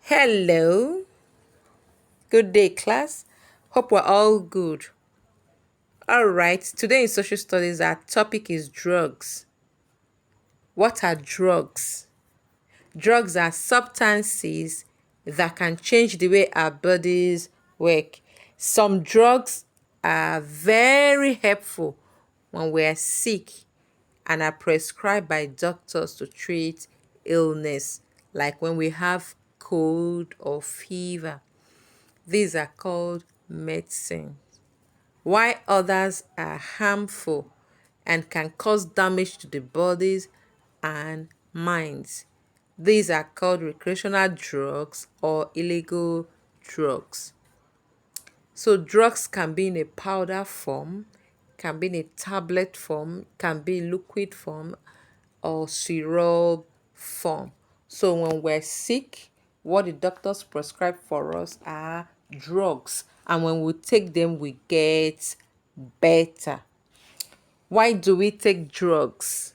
Hello, good day, class. Hope we're all good. All right, today in social studies, our topic is drugs. What are drugs? Drugs are substances that can change the way our bodies work. Some drugs are very helpful when we're sick and are prescribed by doctors to treat illness, like when we have cold or fever. These are called medicine, while others are harmful and can cause damage to the bodies and minds. These are called recreational drugs or illegal drugs. So drugs can be in a powder form, can be in a tablet form, can be in liquid form, or syrup form. So when we're sick, what the doctors prescribe for us are drugs, and when we take them, we get better. Why do we take drugs?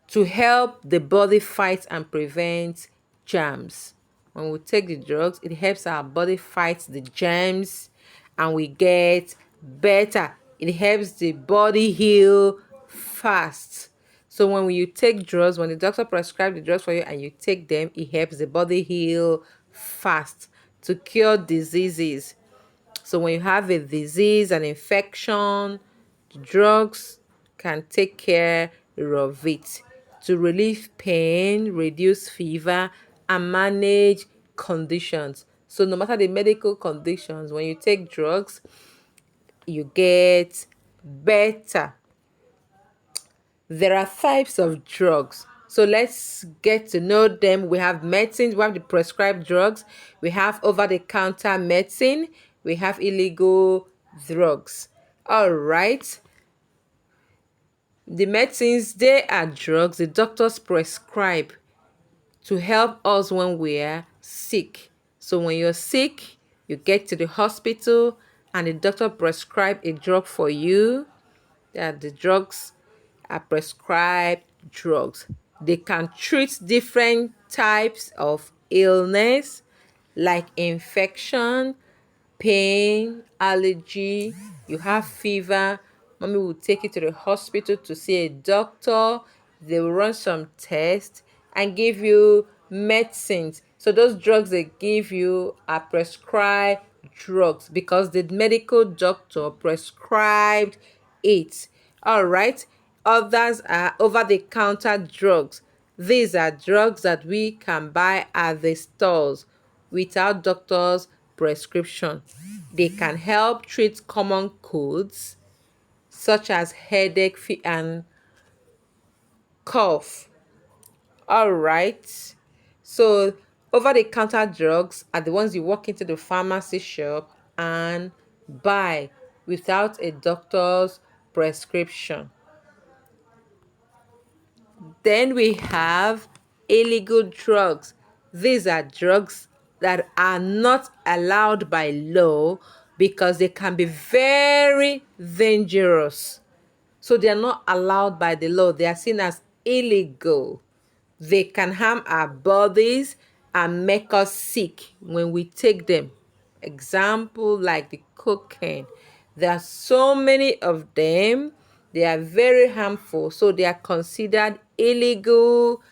To help the body fight and prevent germs. When we take the drugs, it helps our body fight the germs and we get better. It helps the body heal fast. So when you take drugs, when the doctor prescribes the drugs for you and you take them, it helps the body heal fast to cure diseases. So when you have a disease, an infection, the drugs can take care of it to relieve pain, reduce fever, and manage conditions. So no matter the medical conditions, when you take drugs, you get better. There are types of drugs. So let's get to know them. We have medicines, we have the prescribed drugs, we have over-the-counter medicine, we have illegal drugs. All right. The medicines, they are drugs the doctors prescribe to help us when we're sick. So when you're sick, you get to the hospital and the doctor prescribe a drug for you. That the drugs are prescribed drugs. They can treat different types of illness like infection, pain, allergy. You have fever, mommy will take you to the hospital to see a doctor. They will run some tests and give you medicines. So those drugs they give you are prescribed drugs because the medical doctor prescribed it. All right. Others are over-the-counter drugs. These are drugs that we can buy at the stores without doctor's prescription. They can help treat common colds such as headache and cough. All right. So over-the-counter drugs are the ones you walk into the pharmacy shop and buy without a doctor's prescription. Then we have illegal drugs. These are drugs that are not allowed by law because they can be very dangerous. So they are not allowed by the law. They are seen as illegal. They can harm our bodies and make us sick when we take them. Example like the cocaine. There are so many of them. They are very harmful, so they are considered illegal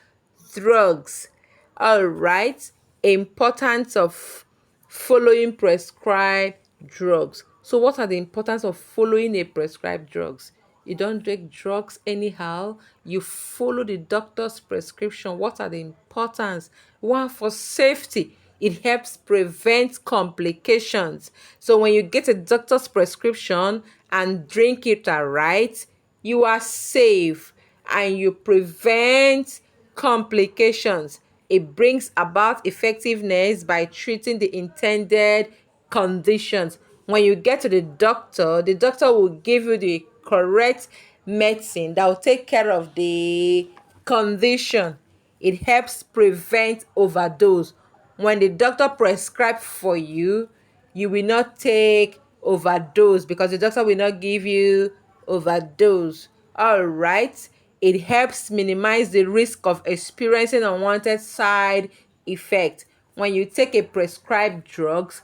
drugs. All right. Importance of following prescribed drugs. So what are the importance of following a prescribed drugs? You don't take drugs anyhow. You follow the doctor's prescription. What are the importance? One, for safety. It helps prevent complications. So when you get a doctor's prescription and drink it right, you are safe and you prevent complications. It brings about effectiveness by treating the intended conditions. When you get to the doctor will give you the correct medicine that will take care of the condition. It helps prevent overdose. When the doctor prescribes for you, you will not take overdose because the doctor will not give you overdose. All right. It helps minimize the risk of experiencing unwanted side effect. when you take a prescribed drugs,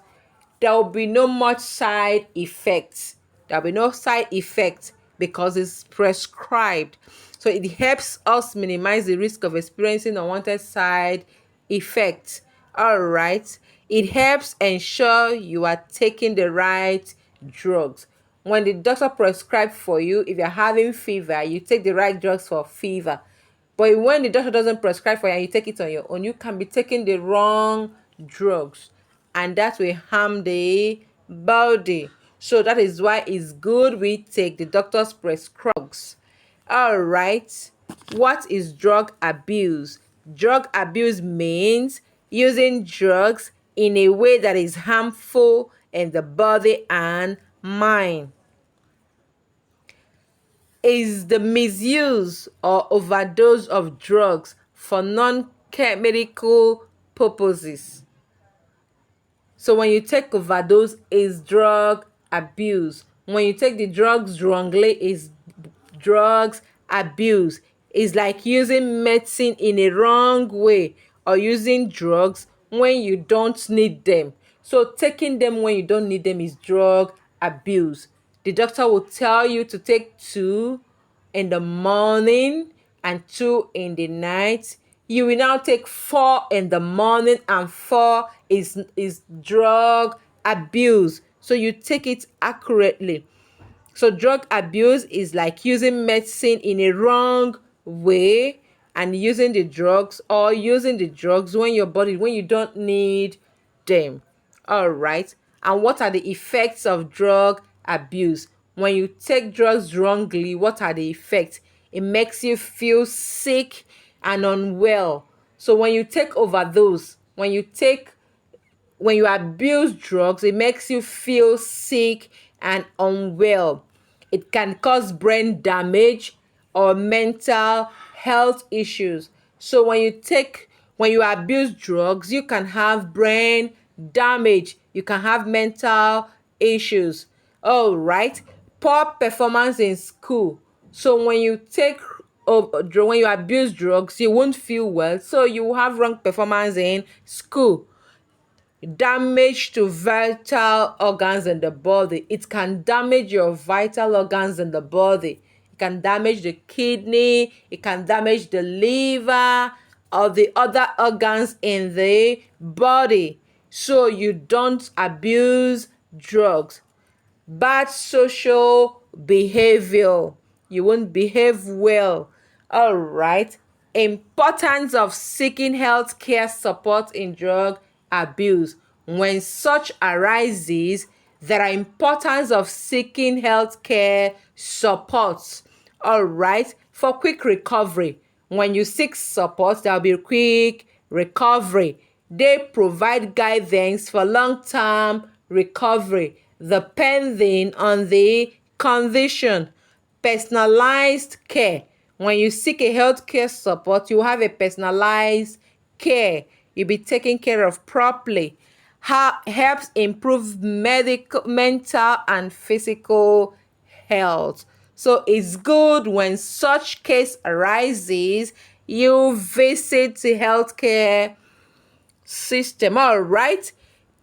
there will be no much side effects. There will be no side effects because it's prescribed. So it helps us minimize the risk of experiencing unwanted side effects. All right. It helps ensure you are taking the right drugs. When the doctor prescribes for you, if you're having fever, you take the right drugs for fever. But when the doctor doesn't prescribe for you and you take it on your own, you can be taking the wrong drugs, and that will harm the body. So that is why it's good we take the doctor's prescribes. All right. What is drug abuse? Drug abuse means using drugs in a way that is harmful in the body and mind. Is the misuse or overdose of drugs for non-medical purposes. So when you take overdose, is drug abuse. When you take the drugs wrongly, is drugs abuse. It's like using medicine in a wrong way or using drugs when you don't need them. So taking them when you don't need them is drug abuse. The doctor will tell you to take 2 in the morning and 2 in the night. You will now take 4 in the morning, and 4 is drug abuse. So you take it accurately. So drug abuse is like using medicine in a wrong way and using the drugs, or using the drugs when you don't need them. All right. And what are the effects of drug abuse? When you take drugs wrongly, what are the effects? It makes you feel sick and unwell. So when you take overdose, when you abuse drugs, it makes you feel sick and unwell. It can cause brain damage or mental health issues. So when you abuse drugs, you can have brain damage, you can have mental issues. All right. Poor performance in school. So when you abuse drugs, you won't feel well, so you have wrong performance in school. Damage to vital organs in the body. It can damage your vital organs in the body. It can damage the kidney, it can damage the liver or the other organs in the body. So you don't abuse drugs. Bad social behavior. You won't behave well. All right. Importance of seeking healthcare support in drug abuse. When such arises, there are importance of seeking healthcare support. All right. For quick recovery. When you seek support, there will be quick recovery. They provide guidance for long-term recovery depending on the condition. Personalized care. When you seek a healthcare support, you have a personalized care. You'll be taken care of properly. Helps improve mental and physical health. So it's good when such case arises, you visit the healthcare system. All right.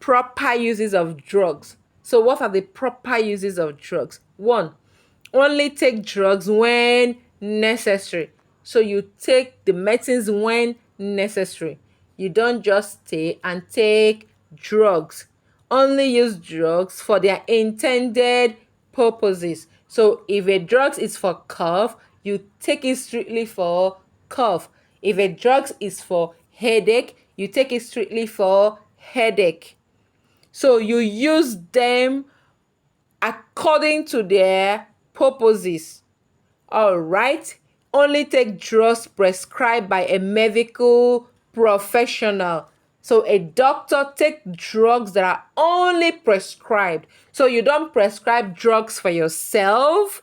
Proper uses of drugs. So what are the proper uses of drugs? 1, only take drugs when necessary. So you take the medicines when necessary. You don't just stay and take drugs. Only use drugs for their intended purposes. So if a drug is for cough, you take it strictly for cough. If a drug is for headache, you take it strictly for headache. So you use them according to their purposes. All right. Only take drugs prescribed by a medical professional. So a doctor take drugs that are only prescribed. So you don't prescribe drugs for yourself.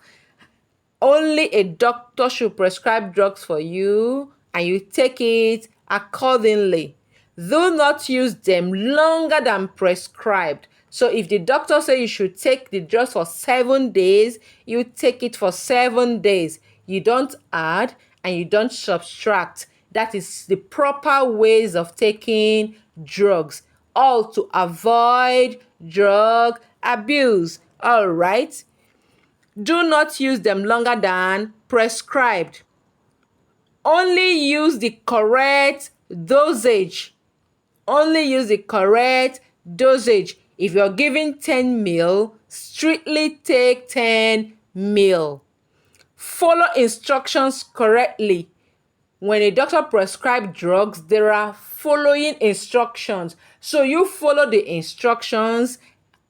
Only a doctor should prescribe drugs for you, and you take it accordingly. Do not use them longer than prescribed. So if the doctor says you should take the drugs for 7 days, you take it for 7 days. You don't add and you don't subtract. That is the proper ways of taking drugs, all to avoid drug abuse. All right. Do not use them longer than prescribed. Only use the correct dosage. Only use the correct dosage. If you're giving 10 ml, strictly take 10 ml. Follow instructions correctly. When a doctor prescribes drugs, there are following instructions. So you follow the instructions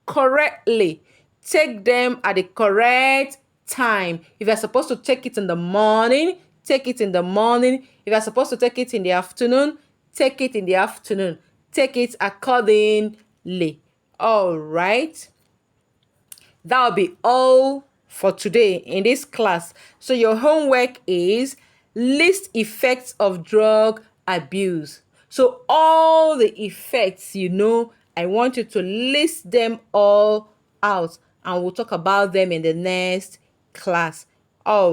correctly. Take them at the correct time. If you're supposed to take it in the morning, take it in the morning. If you're supposed to take it in the afternoon, take it in the afternoon. Take it accordingly. All right. That'll be all for today in this class. So your homework is list effects of drug abuse. So all the effects, I want you to list them all out, and we'll talk about them in the next class. All